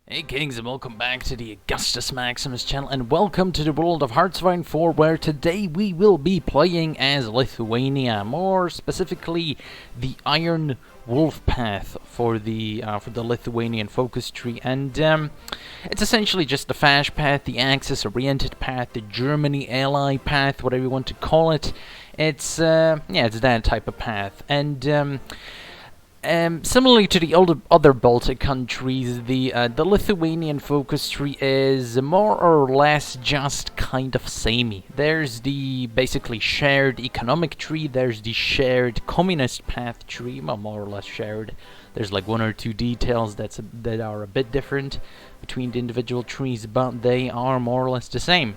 Hey Kings, and welcome back to the Augustus Maximus channel, and welcome to the world of Hearthstone 4, where today we will be playing as Lithuania, more specifically the Iron Wolf path for the Lithuanian focus tree, and it's essentially just the Fash path, the Axis-oriented path, the Germany ally path, whatever you want to call it. It's it's that type of path, and similarly to the other Baltic countries, the Lithuanian focus tree is more or less just kind of samey. There's the basically shared economic tree, there's the shared communist path tree, well, more or less shared. There's like one or two details that are a bit different between the individual trees, but they are more or less the same.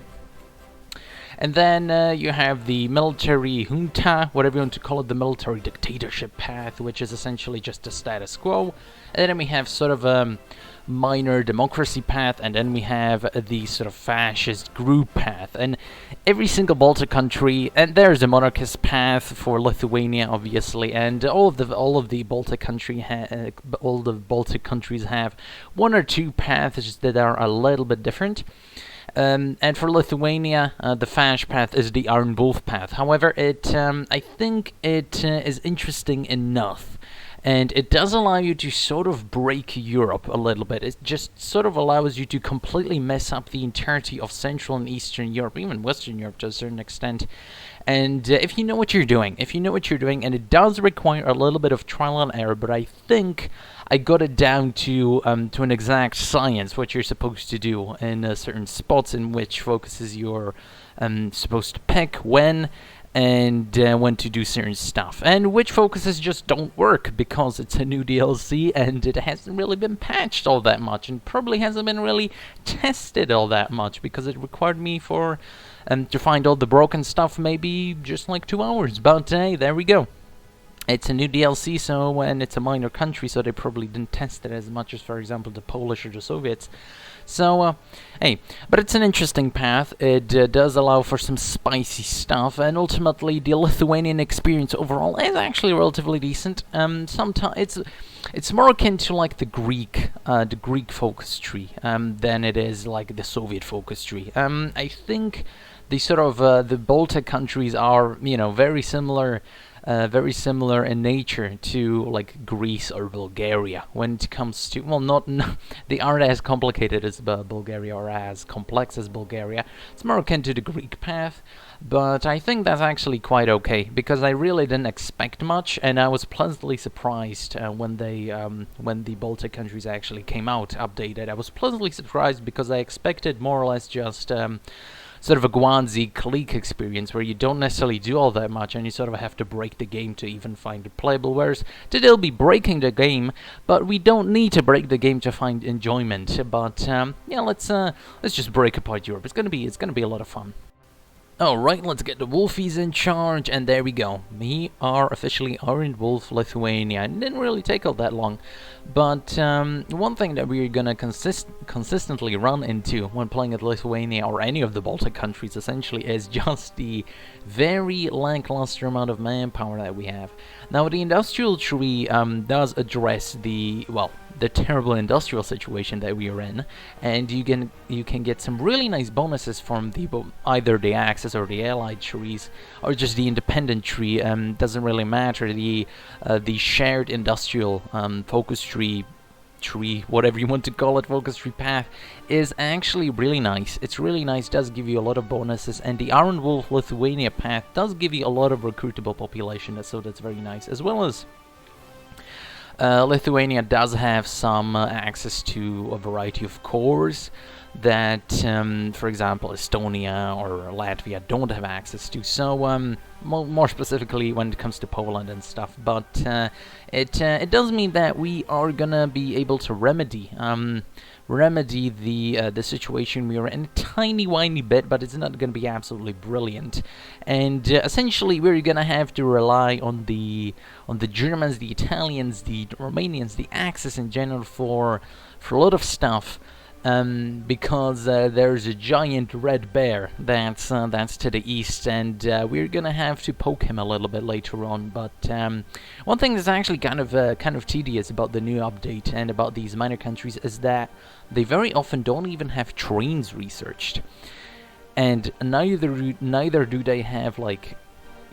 And then you have the military junta, whatever you want to call it, the military dictatorship path, which is essentially just the status quo. And then we have sort of a minor democracy path, and then we have the sort of fascist group path. And every single Baltic country, and there's a monarchist path for Lithuania, obviously, and all of the Baltic countries have one or two paths that are a little bit different. And for Lithuania, the Fash path is the Iron Wolf path. However, I think it is interesting enough, and it does allow you to sort of break Europe a little bit. It just sort of allows you to completely mess up the entirety of Central and Eastern Europe, even Western Europe to a certain extent. And if you know what you're doing, and it does require a little bit of trial and error, but I think I got it down to an exact science, what you're supposed to do in certain spots in which focuses you're supposed to pick, when, and when to do certain stuff, and which focuses just don't work because it's a new DLC and it hasn't really been patched all that much, and probably hasn't been really tested all that much because it required me to find all the broken stuff maybe just like 2 hours, but hey, there we go. It's a new DLC, so, and it's a minor country, so they probably didn't test it as much as, for example, the Polish or the Soviets. So, hey, but it's an interesting path. It does allow for some spicy stuff, and ultimately, the Lithuanian experience overall is actually relatively decent. Sometimes it's more akin to like the Greek focus tree than it is like the Soviet focus tree. I think the sort of the Baltic countries are, very similar. Very similar in nature to like Greece or Bulgaria when it comes to, well, they aren't as complicated as Bulgaria or as complex as Bulgaria. It's more akin to the Greek path, but I think that's actually quite okay because I really didn't expect much, and I was pleasantly surprised when the Baltic countries actually came out updated. I was pleasantly surprised because I expected more or less just sort of a Guanzi clique experience where you don't necessarily do all that much and you sort of have to break the game to even find it playable, whereas today we'll be breaking the game, but we don't need to break the game to find enjoyment. But yeah, let's just break apart Europe. It's gonna be a lot of fun. Alright, let's get the Wolfies in charge, and there we go. We are officially Iron Wolf Lithuania. It didn't really take all that long, but one thing that we're gonna consistently run into when playing at Lithuania, or any of the Baltic countries essentially, is just the very lackluster amount of manpower that we have. Now, the industrial tree does address the terrible industrial situation that we are in, and you can get some really nice bonuses from either the Axis or the Allied trees, or just the independent tree. Doesn't really matter. The shared industrial focus tree, whatever you want to call it, focus tree path, is actually really nice. It's really nice, does give you a lot of bonuses, and the Iron Wolf Lithuania path does give you a lot of recruitable population, so that's very nice, as well as Lithuania does have some access to a variety of cores that, for example, Estonia or Latvia don't have access to. So, more specifically when it comes to Poland and stuff. But it does mean that we are gonna be able to remedy the situation we are in a tiny bit, but it's not going to be absolutely brilliant. And essentially, we're going to have to rely on the Germans, the Italians, the Romanians, the Axis in general for a lot of stuff. because there's a giant red bear that's to the east, and we're gonna have to poke him a little bit later on. But one thing that's actually kind of tedious about the new update and about these minor countries is that they very often don't even have trains researched, and neither do they have like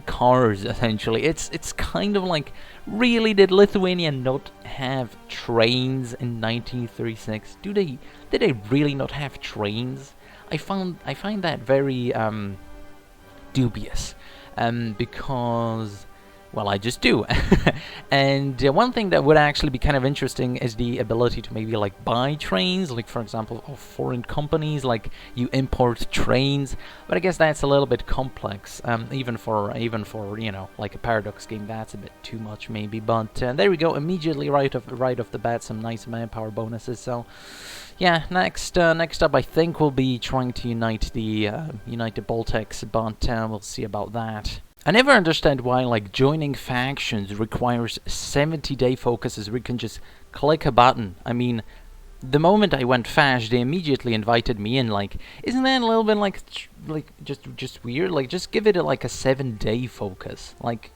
cars. Essentially, it's kind of like, really, did Lithuania not have trains in 1936? Did they really not have trains? I find that very dubious, because, well, I just do. And one thing that would actually be kind of interesting is the ability to maybe like buy trains, like for example of foreign companies, like you import trains. But I guess that's a little bit complex, even for you know, like a Paradox game. That's a bit too much maybe. But there we go, immediately right off the bat, some nice manpower bonuses. So yeah, next up I think we'll be trying to unite the Baltics, but we'll see about that. I never understand why like joining factions requires 70-day focuses where you can just click a button. I mean, the moment I went fash, they immediately invited me in. Like, isn't that a little bit like just weird? Like, just give it like a 7-day focus. Like,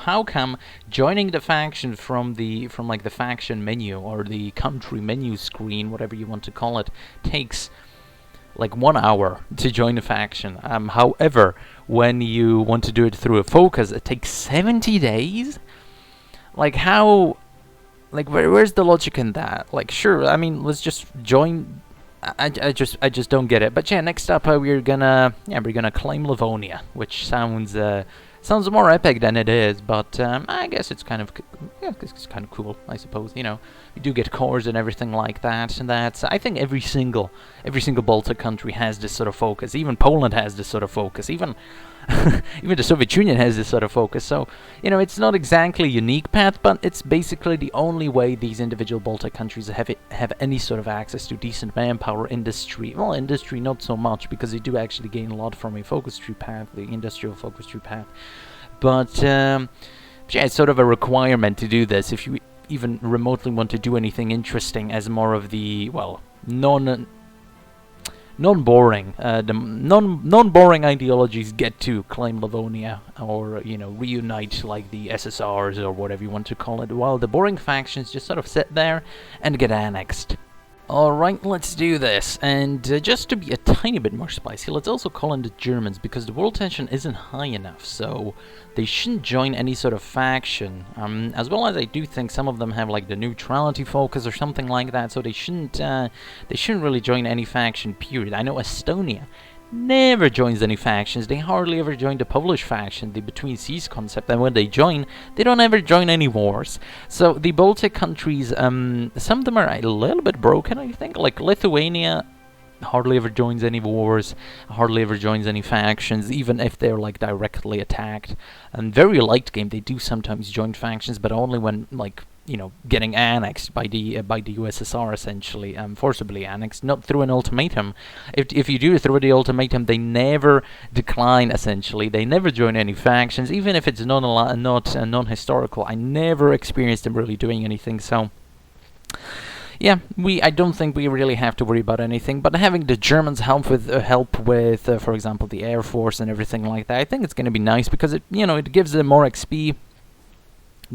how come joining the faction from like the faction menu or the country menu screen, whatever you want to call it, takes like 1 hour to join a faction? However, when you want to do it through a focus, it takes 70 days? Like, how? Like, where's the logic in that? Like, sure, I mean, let's just join. I just don't get it. But yeah, next up we're gonna claim Livonia, which sounds more epic than it is, but I guess it's kind of cool, I suppose. You know, you do get cores and everything like that, and that's, I think every single Baltic country has this sort of focus. Even Poland has this sort of focus. Even even the Soviet Union has this sort of focus. So, you know, it's not exactly a unique path, but it's basically the only way these individual Baltic countries have any sort of access to decent manpower, industry. Well, industry not so much, because they do actually gain a lot from a focus tree path, the industrial focus tree path. But yeah, it's sort of a requirement to do this if you even remotely want to do anything interesting as more of the, well, non-boring ideologies get to claim Livonia, or, you know, reunite like the SSRs or whatever you want to call it, while the boring factions just sort of sit there and get annexed. Alright, let's do this, and just to be a tiny bit more spicy, let's also call in the Germans, because the world tension isn't high enough, so they shouldn't join any sort of faction, as well as I do think some of them have like the neutrality focus or something like that, so they shouldn't really join any faction, period. I know Estonia never joins any factions. They hardly ever join the Polish faction, the Between Seas concept, and when they join, they don't ever join any wars. So the Baltic countries, some of them are a little bit broken, I think. Like Lithuania hardly ever joins any wars, hardly ever joins any factions, even if they're like directly attacked. And very late game, they do sometimes join factions, but only when, like, you know, getting annexed by the USSR, essentially, forcibly annexed, not through an ultimatum. If you do it through the ultimatum, they never decline. Essentially, they never join any factions, even if it's not non-historical. I never experienced them really doing anything. So, yeah, I don't think we really have to worry about anything. But having the Germans help with, for example, the Air Force and everything like that, I think it's going to be nice, because it gives them more XP.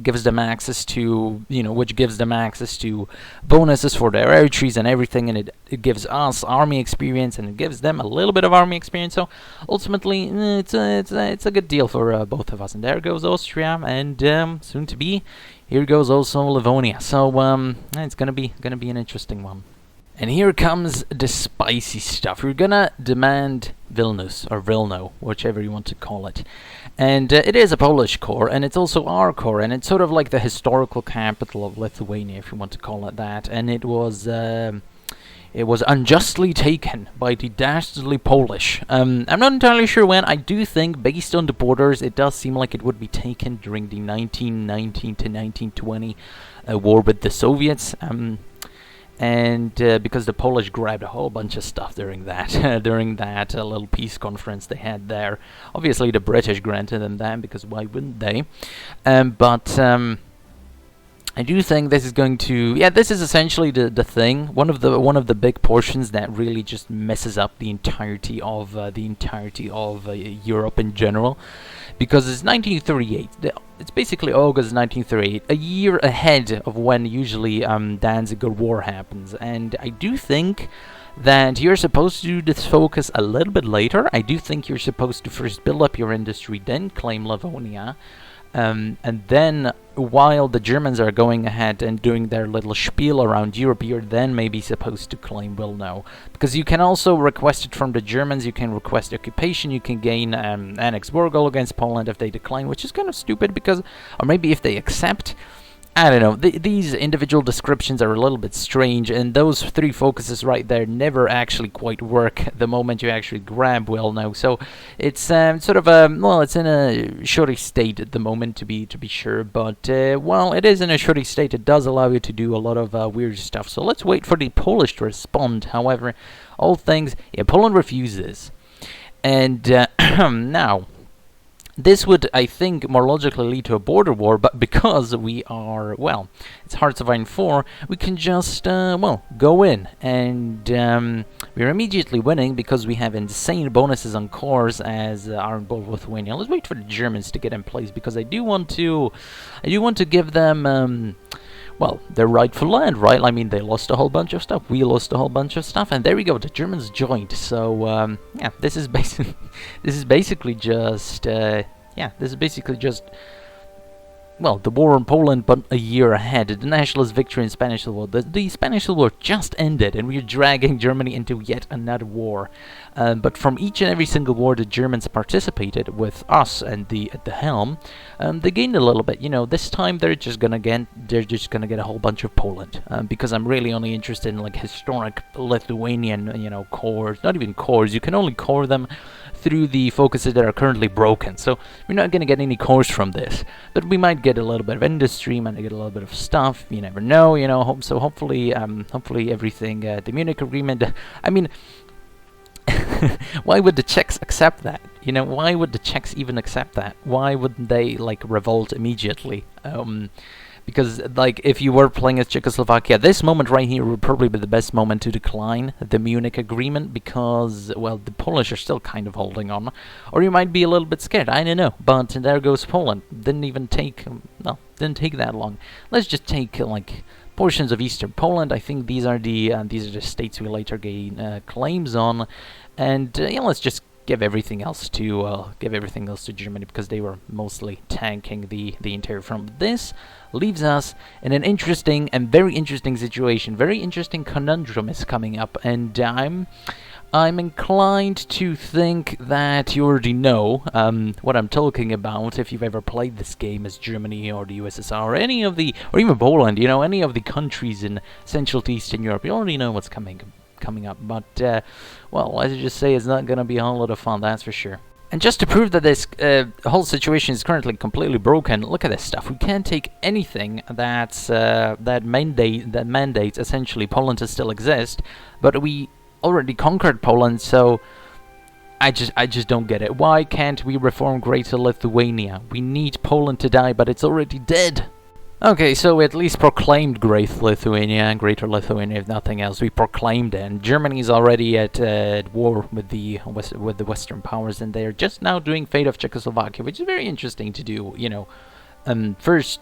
Gives them access to, which gives them access to bonuses for their air trees and everything, and it gives us army experience, and it gives them a little bit of army experience. So ultimately, it's a good deal for both of us. And there goes Austria, and soon to be, here goes also Livonia. So it's gonna be an interesting one. And here comes the spicy stuff. We're gonna demand Vilnius, or Vilno, whichever you want to call it. And it is a Polish core, and it's also our core, and it's sort of like the historical capital of Lithuania, if you want to call it that. And it was unjustly taken by the dastardly Polish. I'm not entirely sure when. I do think, based on the borders, it does seem like it would be taken during the 1919 to 1920 war with the Soviets. And because the Polish grabbed a whole bunch of stuff during that little peace conference they had there. Obviously, the British granted them that, because why wouldn't they? But I do think this is going to, yeah, this is essentially the thing, one of the big portions that really just messes up the entirety of Europe in general, because it's 1938. It's basically August 1938, a year ahead of when usually Danziger War happens, and I do think that you're supposed to do this focus a little bit later. I do think you're supposed to first build up your industry, then claim Livonia. And then, while the Germans are going ahead and doing their little spiel around Europe, you're then maybe supposed to claim Wilno. Because you can also request it from the Germans, you can request occupation, you can gain annex Borgol against Poland if they decline, which is kind of stupid because, or maybe if they accept. I don't know, these individual descriptions are a little bit strange, and those three focuses right there never actually quite work the moment you actually grab Wilno. So it's sort of a, well, it's in a shoddy state at the moment to be sure, but while it is in a shoddy state, it does allow you to do a lot of weird stuff. So let's wait for the Polish to respond. However, all things, yeah, Poland refuses. And now, this would, I think, more logically lead to a border war, but because we are, well, it's Hearts of Iron 4, we can just, well, go in, and we're immediately winning because we have insane bonuses on cores as Iron Bull Lithuania. Let's wait for the Germans to get in place, because I do want to give them, well, their rightful land, right? I mean, they lost a whole bunch of stuff, we lost a whole bunch of stuff, and there we go, the Germans joined. So, yeah, this is basically just, well, the war in Poland, but a year ahead. The nationalist victory in Spanish Civil War. The Spanish Civil War just ended, and we're dragging Germany into yet another war. But from each and every single war the Germans participated with us and at the helm, they gained a little bit. You know, this time they're just gonna get a whole bunch of Poland, because I'm really only interested in like historic Lithuanian, you know, cores. Not even cores. You can only core them through the focuses that are currently broken. So we're not gonna get any cores from this, but we might get a little bit of industry, might get a little bit of stuff. You never know, you know. So hopefully everything. The Munich Agreement. I mean, why would the Czechs accept that? You know, why would the Czechs even accept that? Why wouldn't they like revolt immediately? Because, like, if you were playing as Czechoslovakia, this moment right here would probably be the best moment to decline the Munich Agreement, because, well, the Polish are still kind of holding on. Or you might be a little bit scared, I don't know. But there goes Poland. Didn't take that long. Let's just take, like, portions of eastern Poland. I think these are the states we later gain claims on. And, yeah, let's just give everything else to Germany, because they were mostly tanking the entire front. This leaves us in an interesting and very interesting situation. Very interesting conundrum is coming up, and I'm inclined to think that you already know what I'm talking about if you've ever played this game as Germany or the USSR or any of the, or even Poland, you know, any of the countries in Central to Eastern Europe. You already know what's coming up, but well, let's just say it's not gonna be a whole lot of fun, that's for sure. And just to prove that this whole situation is currently completely broken, look at this stuff. We can't take anything that mandates essentially Poland to still exist, but we already conquered Poland, so I just don't get it. Why can't we reform Greater Lithuania? We need Poland to die, but it's already dead. Okay, so we at least proclaimed Greater Lithuania, if nothing else. We proclaimed it, and Germany's already at war with the Western powers, and they're just now doing fate of Czechoslovakia, which is very interesting to do. You know, first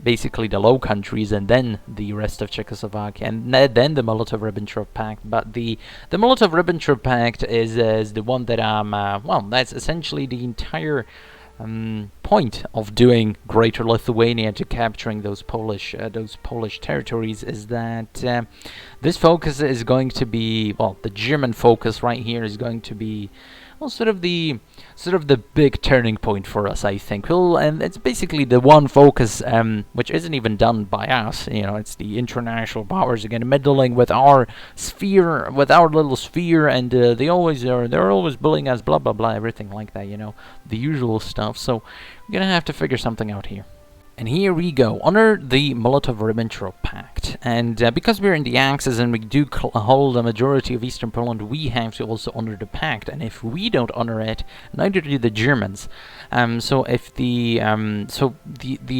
basically the Low Countries, and then the rest of Czechoslovakia, and then the Molotov-Ribbentrop Pact. But the Molotov-Ribbentrop Pact is the one that well, that's essentially the entire point of doing Greater Lithuania, to capturing those Polish territories, is that this focus is going to be, well, the German focus right here is going to be, well, sort of the big turning point for us, I think. Well, and it's basically the one focus which isn't even done by us. You know, it's the international powers again meddling with our sphere, with our little sphere, and they're always bullying us, blah blah blah, everything like that. You know, the usual stuff. So we're gonna have to figure something out here. And here we go. Under the Molotov-Ribbentrop Pact, and because we're in the Axis and we do hold a majority of Eastern Poland, we have to also honor the pact, and if we don't honor it, neither do the Germans. So if the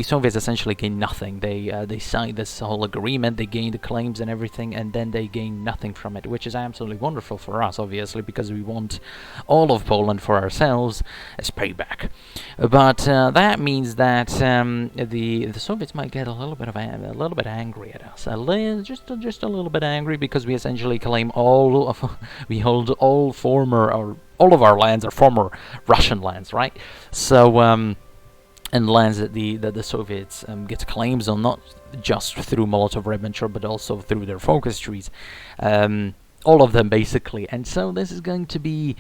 Soviets essentially gain nothing. They sign this whole agreement, they gain the claims and everything, and then they gain nothing from it, which is absolutely wonderful for us, obviously, because we want all of Poland for ourselves as payback. But that means that the Soviets might get a little bit angry at us, just a little bit angry, because we essentially claim we hold all of our lands are former Russian lands, right? So and lands that the Soviets get claims on, not just through Molotov-Ribbentrop, but also through their focus trees. All of them, basically. And so this is going to be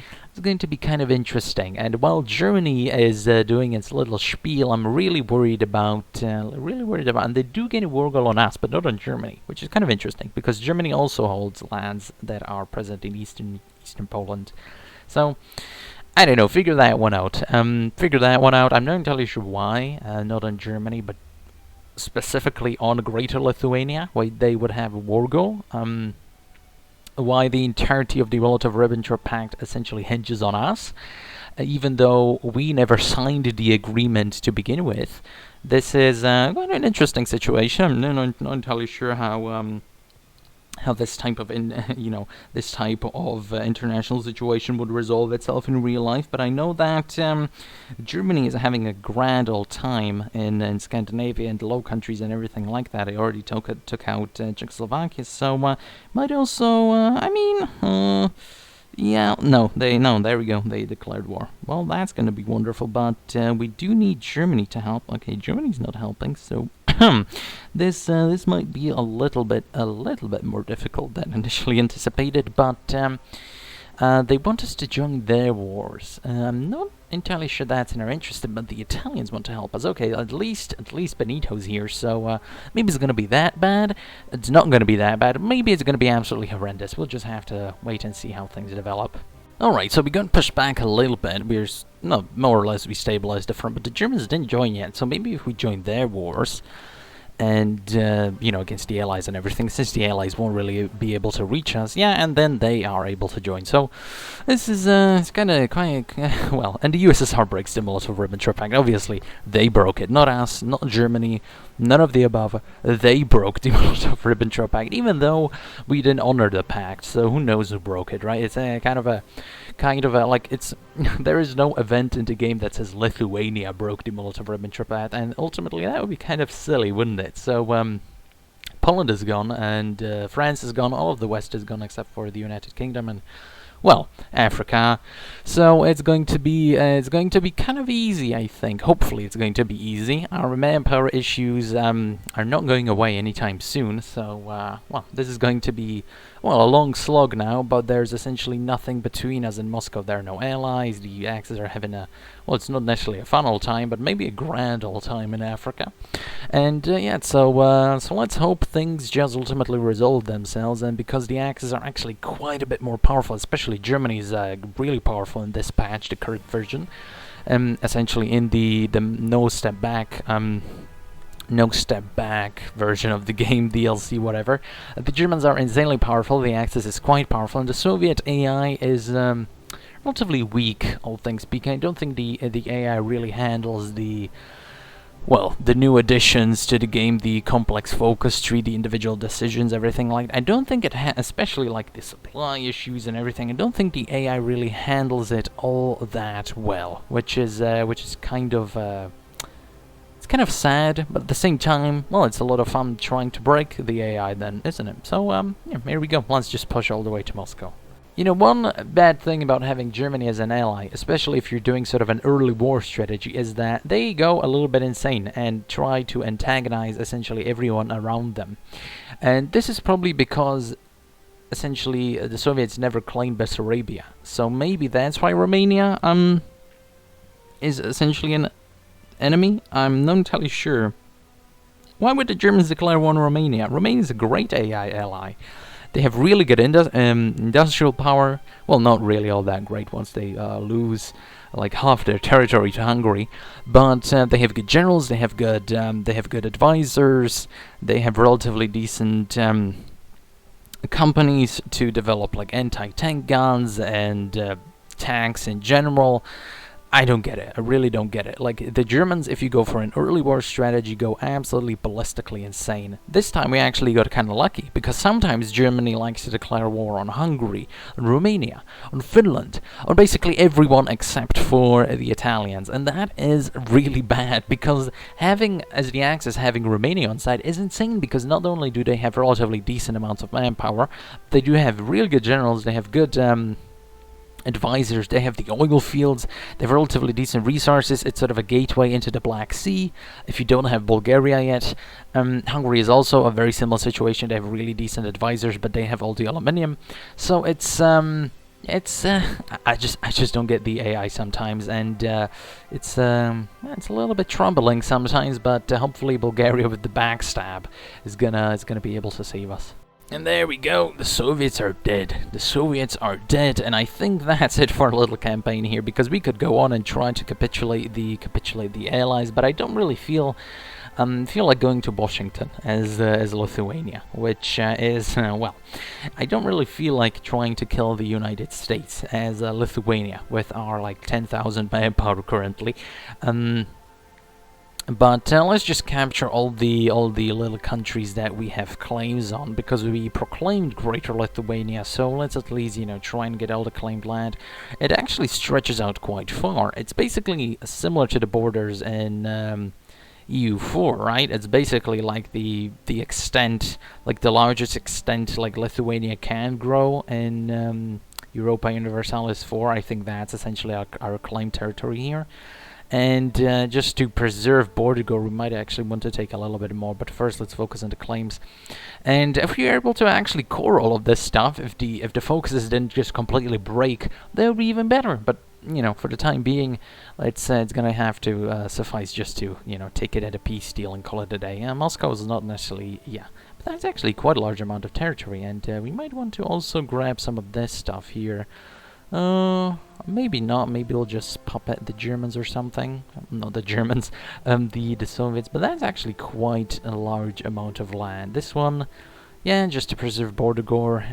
kind of interesting. And while Germany is doing its little spiel, I'm really worried about, and they do get a war goal on us, but not on Germany, which is kind of interesting, because Germany also holds lands that are present in Eastern Poland. So, I don't know, figure that one out. I'm not entirely sure why, not on Germany, but specifically on Greater Lithuania, why they would have a war goal. Why the entirety of the Molotov-Ribbentrop Pact essentially hinges on us, even though we never signed the agreement to begin with. This is quite an interesting situation. I'm not entirely sure how this type of international situation would resolve itself in real life, but I know that Germany is having a grand old time in Scandinavia and the Low Countries and everything like that. They already took out Czechoslovakia, so might also there we go, they declared war. Well, that's going to be wonderful, but we do need Germany to help. Okay, Germany's not helping, so this might be a little bit more difficult than initially anticipated, but they want us to join their wars. I'm not entirely sure that's in our interest, but the Italians want to help us. Okay, at least Benito's here, so maybe it's going to be that bad. It's not going to be that bad. Maybe it's going to be absolutely horrendous. We'll just have to wait and see how things develop. Alright, so we got pushed back a little bit. More or less we stabilized the front, but the Germans didn't join yet, so maybe if we join their wars, and, against the Allies and everything, since the Allies won't really be able to reach us, and then they are able to join. So, this is, it's kind of well, and the USSR breaks the Molotov-Ribbentrop Pact. Obviously, they broke it, not us, not Germany, none of the above. They broke the Molotov-Ribbentrop Pact, even though we didn't honor the pact, so who knows who broke it, right? It's kind of a, it's, there is no event in the game that says Lithuania broke the Molotov-Ribbentrop Pact, and ultimately that would be kind of silly, wouldn't it? So, Poland is gone, and France is gone, all of the West is gone except for the United Kingdom, and, well, Africa. So it's going to be kind of easy, I think. Hopefully it's going to be easy. Our manpower issues are not going away anytime soon, so, well, this is going to be, well, a long slog now, but there's essentially nothing between us and Moscow. There are no allies. The Axis are having well, it's not necessarily a fun old time, but maybe a grand old time in Africa. And, so let's hope things just ultimately resolve themselves, and because the Axis are actually quite a bit more powerful, especially Germany is really powerful in this patch, the current version, essentially in the no step back version of the game, DLC, whatever. The Germans are insanely powerful, the Axis is quite powerful, and the Soviet AI is relatively weak, all things speaking. I don't think the AI really handles the new additions to the game, the complex focus tree, the individual decisions, everything like that. I don't think it especially like the supply issues and everything, I don't think the AI really handles it all that well, which is kind of it's kind of sad, but at the same time, well, it's a lot of fun trying to break the AI then, isn't it? So, here we go. Let's just push all the way to Moscow. One bad thing about having Germany as an ally, especially if you're doing sort of an early war strategy, is that they go a little bit insane and try to antagonize essentially everyone around them. And this is probably because essentially the Soviets never claimed Bessarabia. So maybe that's why Romania is essentially an enemy. I'm not entirely sure. Why would the Germans declare war on Romania? Romania is a great AI ally. They have really good industrial power. Well, not really all that great once they lose like half their territory to Hungary, but they have good generals, they have good advisors, they have relatively decent companies to develop like anti-tank guns and tanks in general. I don't get it. I really don't get it. Like, the Germans, if you go for an early war strategy, go absolutely ballistically insane. This time we actually got kind of lucky, because sometimes Germany likes to declare war on Hungary, on Romania, on Finland, on basically everyone except for the Italians. And that is really bad, because having, as the Axis, having Romania on side is insane, because not only do they have relatively decent amounts of manpower, they do have real good generals, they have good advisors, they have the oil fields, they have relatively decent resources. It's sort of a gateway into the Black Sea if you don't have Bulgaria yet. Hungary is also a very similar situation. They have really decent advisors, but they have all the aluminium. So I just don't get the AI sometimes, and it's a little bit troubling sometimes, but hopefully Bulgaria with the backstab is gonna be able to save us. And there we go, the Soviets are dead. The Soviets are dead, and I think that's it for a little campaign here, because we could go on and try to capitulate the Allies, but I don't really feel like going to Washington as Lithuania, which is, well, I don't really feel like trying to kill the United States as Lithuania with our like 10,000 manpower currently. But let's just capture all the little countries that we have claims on, because we proclaimed Greater Lithuania, so let's at least, try and get all the claimed land. It actually stretches out quite far. It's basically similar to the borders in EU4, right? It's basically like the extent, like the largest extent like Lithuania can grow in Europa Universalis 4. I think that's essentially our claimed territory here. And just to preserve border gore, we might actually want to take a little bit more, but first let's focus on the claims. And if you're able to actually core all of this stuff, if the focuses didn't just completely break, that would be even better. But for the time being, it's gonna have to suffice just to take it at a peace deal and call it a day. Moscow is not necessarily, but that's actually quite a large amount of territory, and we might want to also grab some of this stuff here. Maybe not. Maybe we'll just pop at the Germans or something. Not the Germans, the Soviets. But that's actually quite a large amount of land. This one, just to preserve border gore.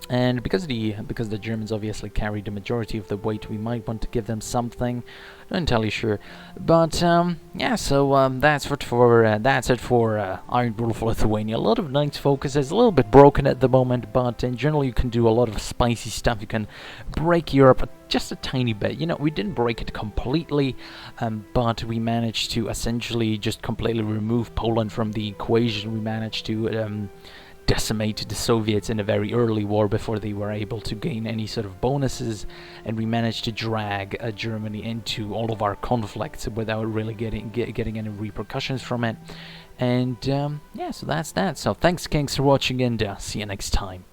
And because the Germans obviously carry the majority of the weight, we might want to give them something. Not entirely sure, but so that's it for Iron Wolf Lithuania. A lot of nice focuses, a little bit broken at the moment, but in general you can do a lot of spicy stuff. You can break Europe just a tiny bit. We didn't break it completely, but we managed to essentially just completely remove Poland from the equation. We managed to decimate the Soviets in a very early war before they were able to gain any sort of bonuses, and we managed to drag Germany into all of our conflicts without really getting any repercussions from it. And so that's that. So thanks, Kings, for watching, and see you next time.